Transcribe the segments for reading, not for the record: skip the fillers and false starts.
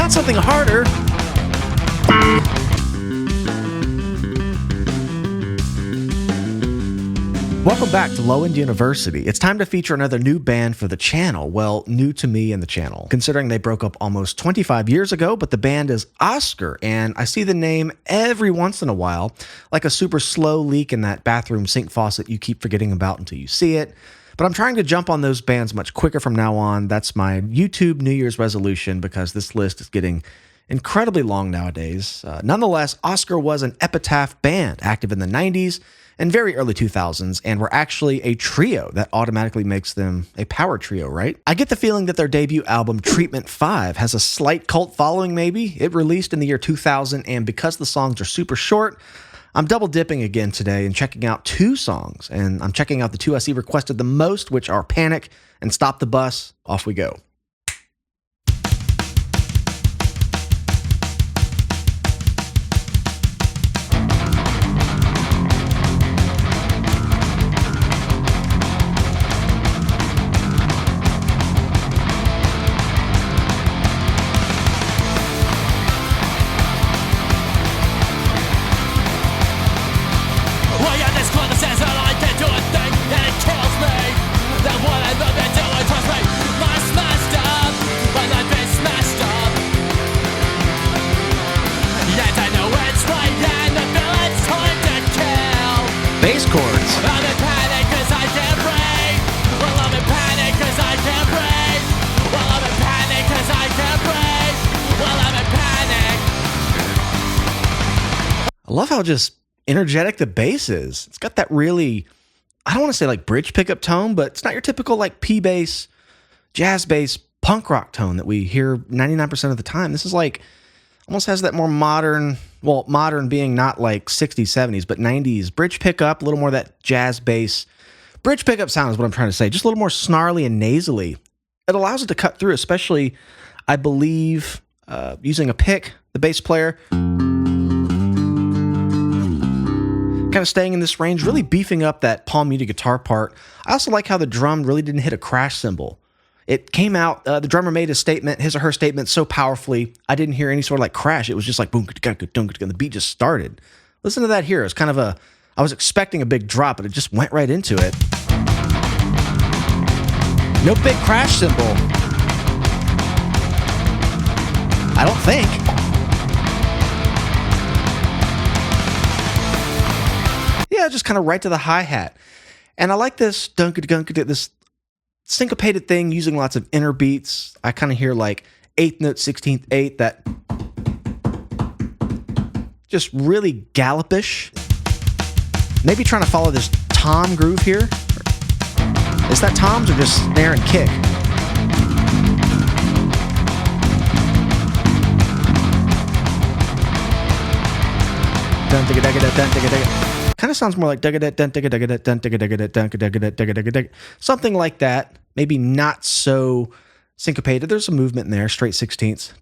got something harder. Welcome back to Low End University. It's time to feature another new band for the channel. Well, new to me and the channel, considering they broke up almost 25 years ago, but the band is Osker, and I see the name every once in a while, like a super slow leak in that bathroom sink faucet you keep forgetting about until you see it. But I'm trying to jump on those bands much quicker from now on. That's my YouTube New Year's resolution because this list is getting incredibly long nowadays. Nonetheless, Osker was an epitaph band, active in the 90s and very early 2000s, and were actually a trio. That automatically makes them a power trio, right? I get the feeling that their debut album, Treatment 5, has a slight cult following maybe. It released in the year 2000, and because the songs are super short, I'm double dipping again today and checking out two songs, and I'm checking out the two I see requested the most, which are Panic and Stop the Bus. Off we go. Bass chords. I'm in panic 'cause I can't breathe. Well, I'm in panic 'cause I can't breathe. Well, I'm in panic 'cause I can't breathe. Well, I'm in panic. I love how just energetic the bass is. It's got that really, I don't want to say like bridge pickup tone, but it's not your typical like P bass, jazz bass, punk rock tone that we hear 99% of the time. This is like, almost has that more modern, well, modern being not like 60s, 70s, but 90s bridge pickup, a little more of that jazz bass. Bridge pickup sound is what I'm trying to say, just a little more snarly and nasally. It allows it to cut through, especially, I believe, using a pick, the bass player. Kind of staying in this range, really beefing up that palm muted guitar part. I also like how the drum really didn't hit a crash cymbal. It came out, the drummer made a statement, his or her statement so powerfully, I didn't hear any sort of like crash. It was just like boom, and the beat just started. Listen to that here. It's kind of a, I was expecting a big drop, but it just went right into it. No big crash cymbal. I don't think. Yeah, just kind of right to the hi-hat. And I like this this syncopated thing using lots of inner beats. I kind of hear like 8th note, 16th, 8th, that just really gallopish. Maybe trying to follow this tom groove here. Is that toms or just snare and kick? Kind of sounds more like something like that. Maybe not so syncopated. There's a movement in there, straight 16ths.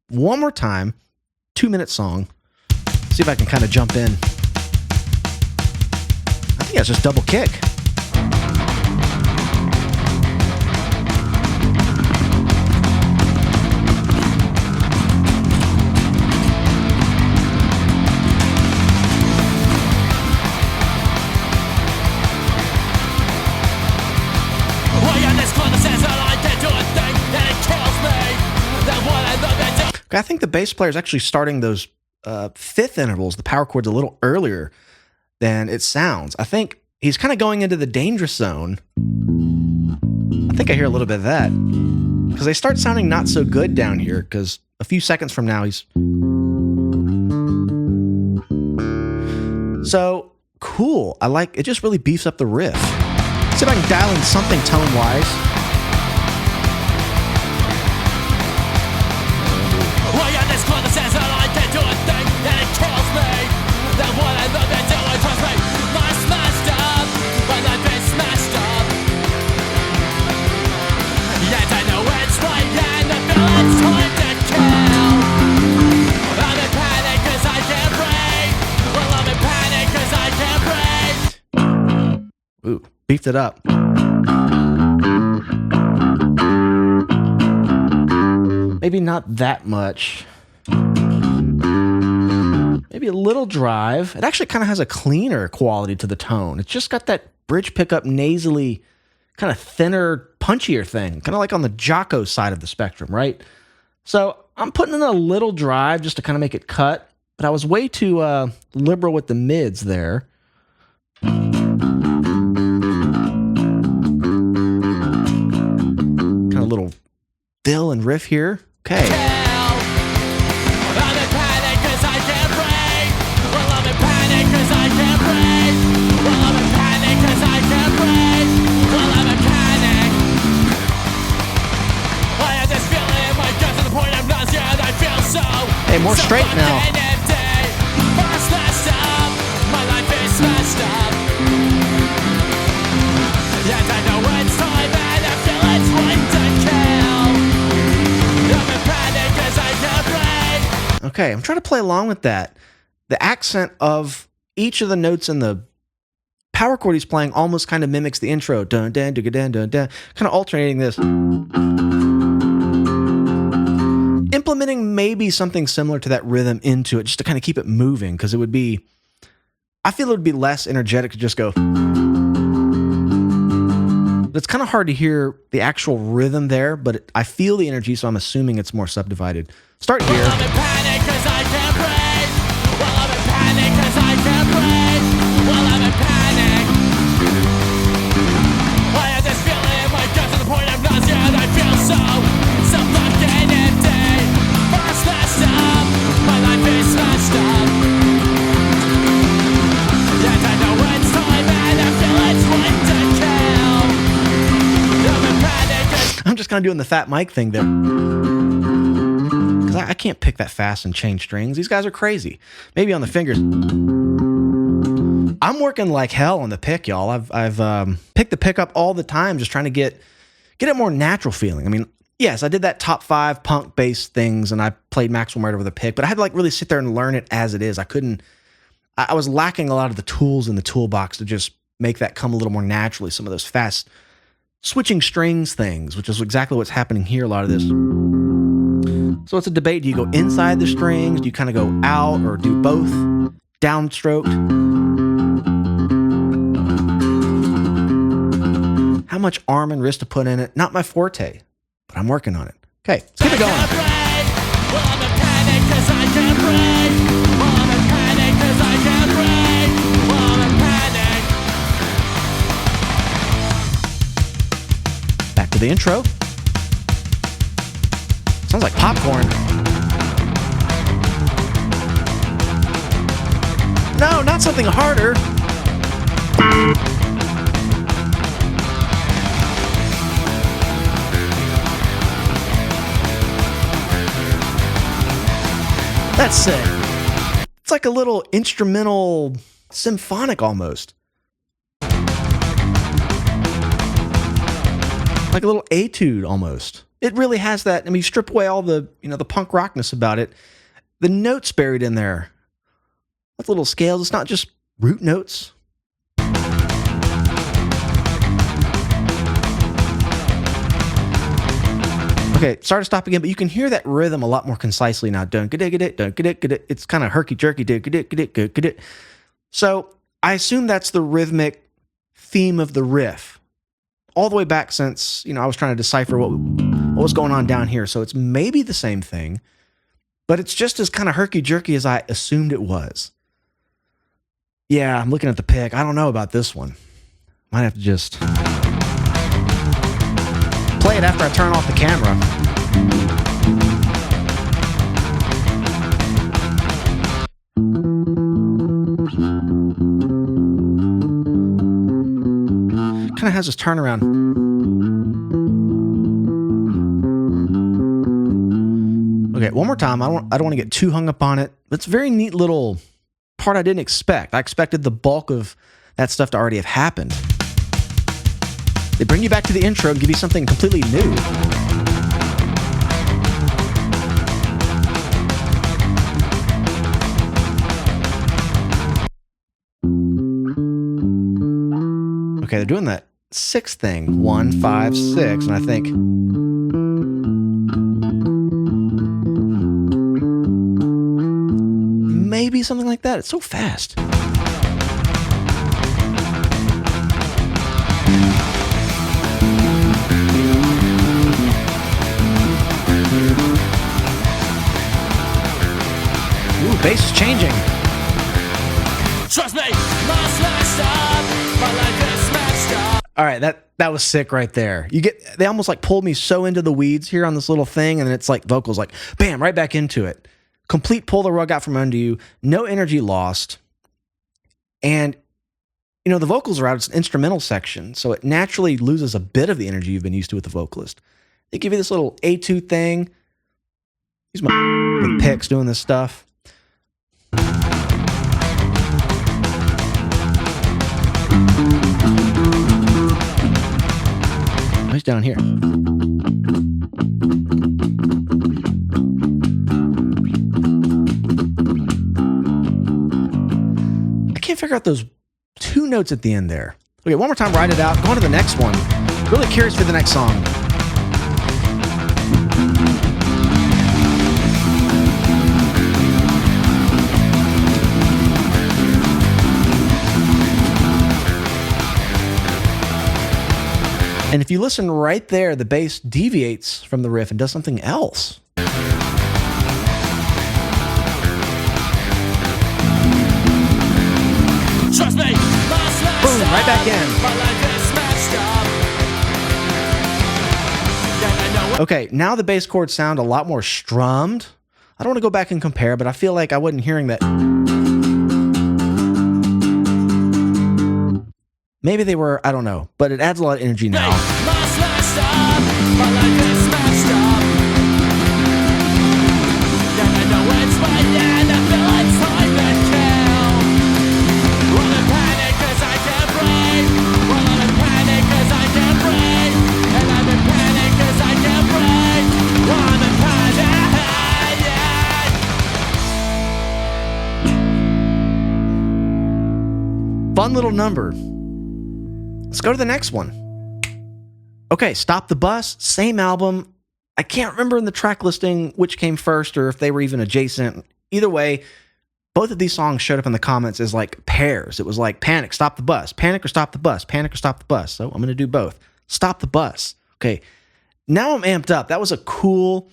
One more time, 2-minute song. See if I can kind of jump in. I think that's just double kick. I think the bass player is actually starting those fifth intervals, the power chords, a little earlier than it sounds. I think he's kind of going into the dangerous zone. I think I hear a little bit of that because they start sounding not so good down here because a few seconds from now he's... So cool. I like it, just really beefs up the riff. See if I can dial in something tone-wise. Ooh, beefed it up. Maybe not that much. Maybe a little drive. It actually kind of has a cleaner quality to the tone. It's just got that bridge pickup nasally, kind of thinner, punchier thing, kind of like on the Jocko side of the spectrum, right? So I'm putting in a little drive just to kind of make it cut, but I was way too liberal with the mids there. Kind of a little fill and riff here. Okay. Hey, more straight now. Okay, I'm trying to play along with that. The accent of each of the notes in the power chord he's playing almost kind of mimics the intro. Dun, dun, dun, dun, dun, dun. Kind of alternating this. Implementing maybe something similar to that rhythm into it just to kind of keep it moving, because it would be, I feel it would be less energetic to just go. It's kind of hard to hear the actual rhythm there, but I feel the energy, so I'm assuming it's more subdivided. Start here. Well, I'm in panic 'cause I can't breathe. Well, I'm in panic 'cause I can't breathe. Well, I'm in panic. I have this feeling in my gut to the point of nausea, and I feel so fucking empty. First, last up, my life is smashed up. Yet I know it's time, and I feel it's right to kill. I'm in panic. I'm just kind of doing the Fat Mike thing there. I can't pick that fast and change strings. These guys are crazy. Maybe on the fingers. I'm working like hell on the pick, y'all. I've picked the pickup all the time, just trying to get it more natural feeling. I mean, yes, I did that top 5 punk bass things, and I played Maxwell right over the pick, but I had to like really sit there and learn it as it is. I was lacking a lot of the tools in the toolbox to just make that come a little more naturally. Some of those fast switching strings things, which is exactly what's happening here. A lot of this. So it's a debate. Do you go inside the strings? Do you kind of go out, or do both? Downstroked. How much arm and wrist to put in it? Not my forte, but I'm working on it. Okay, let's keep it going. Well, I'm in panic 'cause I can't breathe. Well, I'm in panic 'cause I can't breathe. Well, I'm in panic. Back to the intro. Sounds like popcorn. No, not something harder. That's sick. It's like a little instrumental symphonic almost. Like a little etude almost. It really has that. I mean, you strip away all the, the punk rockness about it. The notes buried in there. With little scales. It's not just root notes. Okay, sorry to stop again, but you can hear that rhythm a lot more concisely now. Dun get it, dun get it. It's kind of herky-jerky. Get it. So I assume that's the rhythmic theme of the riff. All the way back since, I was trying to decipher what was going on down here. So it's maybe the same thing, but it's just as kind of herky-jerky as I assumed it was. Yeah, I'm looking at the pick. I don't know about this one. Might have to just play it after I turn off the camera. Kind of has this turnaround. Okay, one more time. I don't want to get too hung up on it. It's a very neat little part I didn't expect. I expected the bulk of that stuff to already have happened. They bring you back to the intro and give you something completely new. Okay, they're doing that 6 thing. 1, 5, 6, and I think maybe something like that. It's so fast. Ooh, bass is changing. Trust me, my smashed up, my life is smashed up. All right, that was sick right there. They almost like pulled me so into the weeds here on this little thing, and then it's like vocals like bam, right back into it. Complete pull the rug out from under you, no energy lost. And you know, the vocals are out, it's an instrumental section, so it naturally loses a bit of the energy you've been used to with the vocalist. They give you this little etude thing. Use my with picks doing this stuff. He's down here. I can't figure out those two notes at the end there. Okay, one more time, write it out. Go on to the next one. Really curious for the next song. And if you listen right there, the bass deviates from the riff and does something else. Trust me, boom, right back in. Okay, now the bass chords sound a lot more strummed. I don't want to go back and compare, but I feel like I wasn't hearing that. Maybe they were, I don't know, but it adds a lot of energy now. Fun little number. Let's go to the next one. Okay, Stop the Bus, same album. I can't remember in the track listing which came first or if they were even adjacent. Either way, both of these songs showed up in the comments as like pairs. It was like Panic, Stop the Bus, Panic or Stop the Bus, Panic or Stop the Bus. So I'm going to do both. Stop the Bus. Okay, now I'm amped up. That was a cool...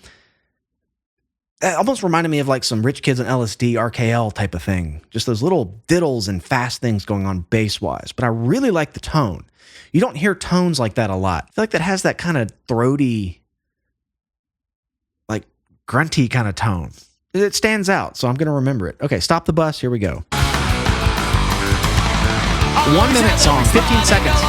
That almost reminded me of like some Rich Kids on LSD, RKL type of thing. Just those little diddles and fast things going on bass-wise. But I really like the tone. You don't hear tones like that a lot. I feel like that has that kind of throaty, like grunty kind of tone. It stands out, so I'm going to remember it. Okay, Stop the Bus. Here we go. 1 minute song, 15 seconds.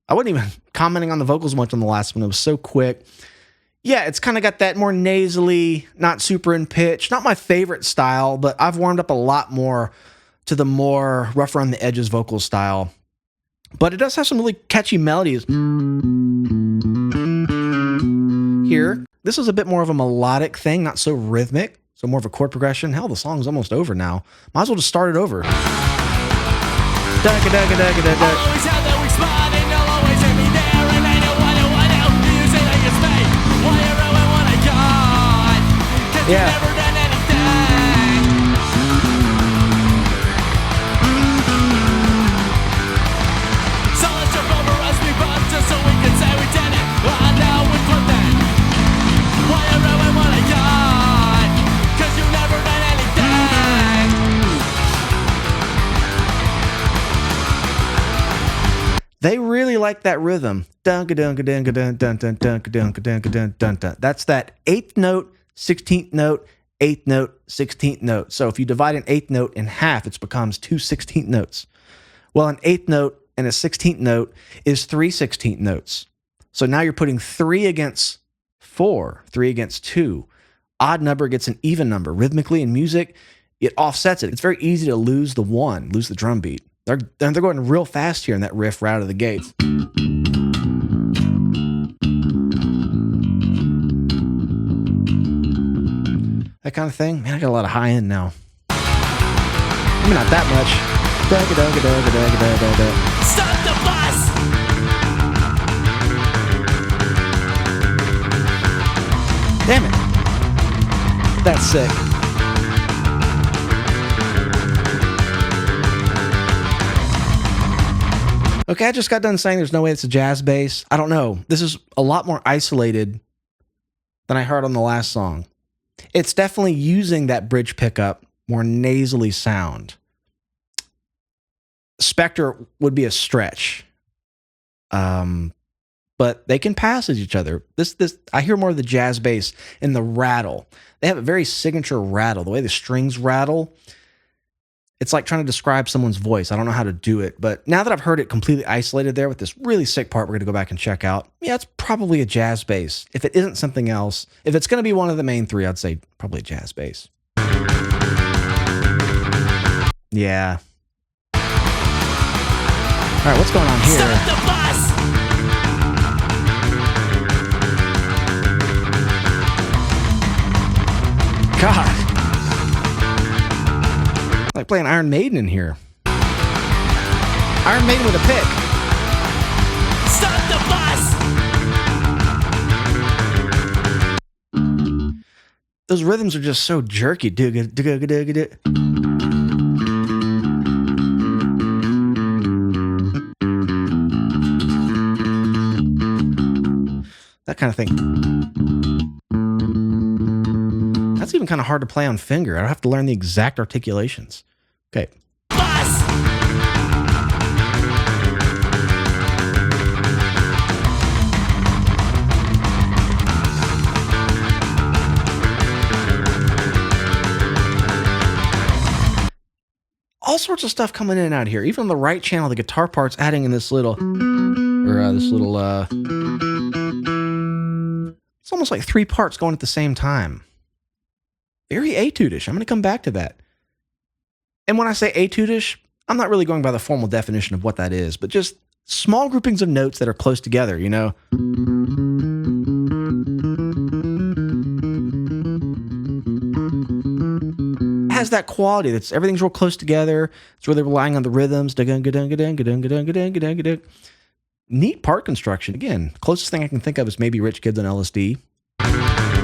I wasn't even commenting on the vocals much on the last one. It was so quick. Yeah, it's kind of got that more nasally, not super in pitch. Not my favorite style, but I've warmed up a lot more to the more rough around the edges vocal style. But it does have some really catchy melodies. Here, this is a bit more of a melodic thing, not so rhythmic. So more of a chord progression. Hell, the song's almost over now. Might as well just start it over. Yeah. They really like that rhythm. That's that 8th note, 16th note, 8th note, 16th note. So if you divide an 8th note in half, it becomes 2 16th notes. Well, an 8th note and a 16th note is 3 16th notes. So now you're putting 3 against 4, 3 against 2. Odd number gets an even number. Rhythmically in music, it offsets it. It's very easy to lose the 1, lose the drum beat. They're going real fast here in that riff right out of the gates. That kind of thing. Man, I got a lot of high end now. I mean, not that much. Stop the bus! Damn it. That's sick. Okay, I just got done saying there's no way it's a jazz bass. I don't know. This is a lot more isolated than I heard on the last song. It's definitely using that bridge pickup, more nasally sound. Spectre would be a stretch. But they can pass as each other. This I hear more of the jazz bass in the rattle. They have a very signature rattle. The way the strings rattle, it's like trying to describe someone's voice. I don't know how to do it, but now that I've heard it completely isolated there with this really sick part we're going to go back and check out, yeah, it's probably a jazz bass. If it isn't something else, if it's going to be one of the main three, I'd say probably a jazz bass. Yeah. All right, what's going on here? Stop the bus! God. Like playing Iron Maiden in here. Iron Maiden with a pick. Stop the bus! Those rhythms are just so jerky. That kind of thing. That's even kind of hard to play on finger. I have to learn the exact articulations. Okay. Bus! All sorts of stuff coming in and out here. Even on the right channel, the guitar part's adding in this little, it's almost like three parts going at the same time. Very etude-ish. I'm going to come back to that. And when I say etude-ish, I'm not really going by the formal definition of what that is, but just small groupings of notes that are close together, you know? It has that quality that's everything's real close together. It's really relying on the rhythms. Neat part construction. Again, closest thing I can think of is maybe Rich Kids on LSD.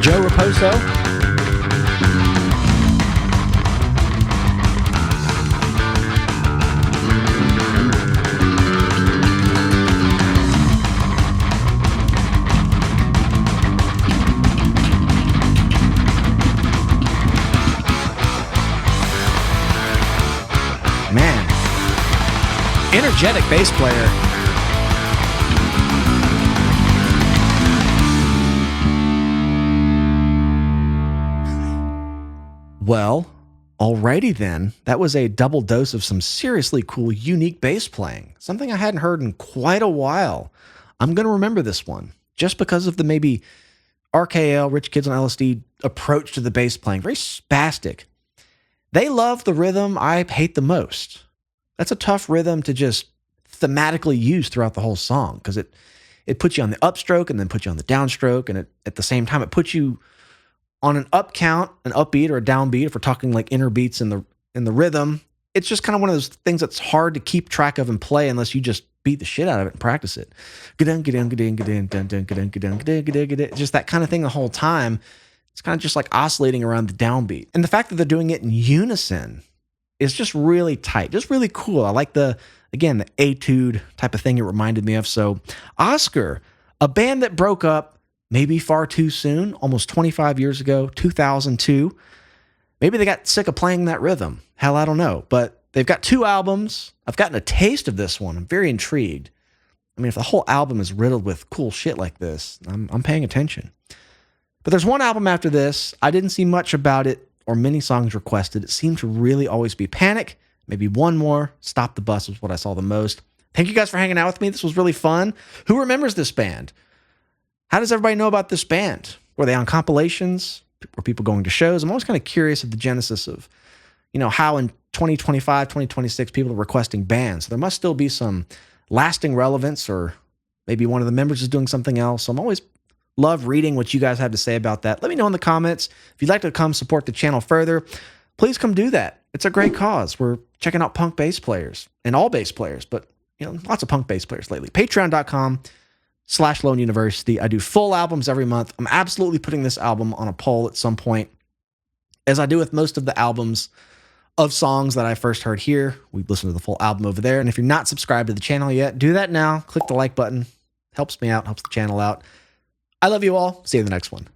Joe Raposo. Man, energetic bass player. Well, alrighty then. That was a double dose of some seriously cool, unique bass playing. Something I hadn't heard in quite a while. I'm going to remember this one just because of the maybe RKL, Rich Kids on LSD approach to the bass playing. Very spastic. They love the rhythm I hate the most. That's a tough rhythm to just thematically use throughout the whole song because it puts you on the upstroke and then puts you on the downstroke, and at the same time it puts you on an up count, an upbeat or a downbeat. If we're talking like inner beats in the rhythm, it's just kind of one of those things that's hard to keep track of and play unless you just beat the shit out of it and practice it. Just that kind of thing the whole time. It's kind of just like oscillating around the downbeat. And the fact that they're doing it in unison is just really tight, just really cool. I like the etude type of thing it reminded me of. So Osker, a band that broke up maybe far too soon, almost 25 years ago, 2002. Maybe they got sick of playing that rhythm. Hell, I don't know. But they've got 2 albums. I've gotten a taste of this one. I'm very intrigued. I mean, if the whole album is riddled with cool shit like this, I'm paying attention. But there's one album after this. I didn't see much about it or many songs requested. It seemed to really always be Panic. Maybe one more. Stop the Bus was what I saw the most. Thank you guys for hanging out with me. This was really fun. Who remembers this band? How does everybody know about this band? Were they on compilations? Were people going to shows? I'm always kind of curious of the genesis of, how in 2025, 2026, people are requesting bands. So there must still be some lasting relevance, or maybe one of the members is doing something else. So I'm always love reading what you guys have to say about that. Let me know in the comments. If you'd like to come support the channel further, please come do that. It's a great cause. We're checking out punk bass players and all bass players, but lots of punk bass players lately. Patreon.com/Lone University. I do full albums every month. I'm absolutely putting this album on a poll at some point, as I do with most of the albums of songs that I first heard here. We listen to the full album over there. And if you're not subscribed to the channel yet, do that now. Click the like button. Helps me out, helps the channel out. I love you all. See you in the next one.